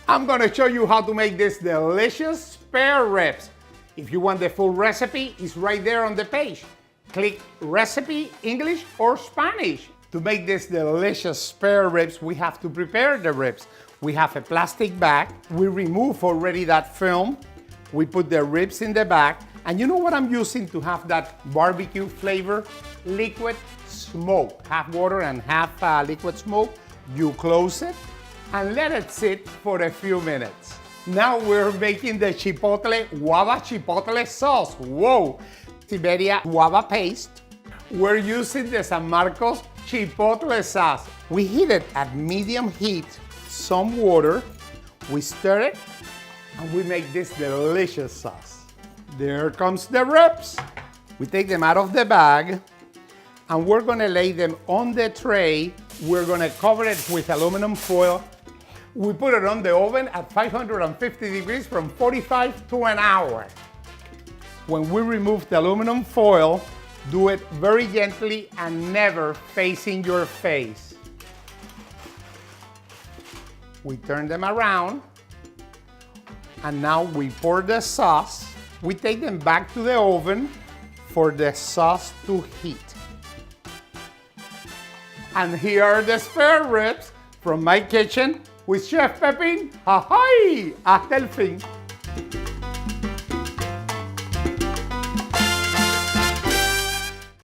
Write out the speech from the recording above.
I'm gonna show you how to make this delicious spare ribs. If you want the full recipe, it's right there on the page. Click recipe, English or Spanish. To make this delicious spare ribs, we have to prepare the ribs. We have a plastic bag. We remove already that film. We put the ribs in the bag. And you know what I'm using to have that barbecue flavor? Liquid smoke. Half water and half liquid smoke. You close it and let it sit for a few minutes. Now we're making the chipotle, guava chipotle sauce. Whoa! Iberia guava paste. We're using the San Marcos chipotle sauce. We heat it at medium heat, some water. We stir it and we make this delicious sauce. There comes the ribs. We take them out of the bag and we're gonna lay them on the tray. We're gonna cover it with aluminum foil. We put it on the oven at 550 degrees from 45 to an hour. When we remove the aluminum foil, do it very gently and never facing your face. We turn them around and now we pour the sauce. We take them back to the oven for the sauce to heat. And here are the spare ribs from my kitchen with Chef Pepin. Ahoy! Hasta el fin.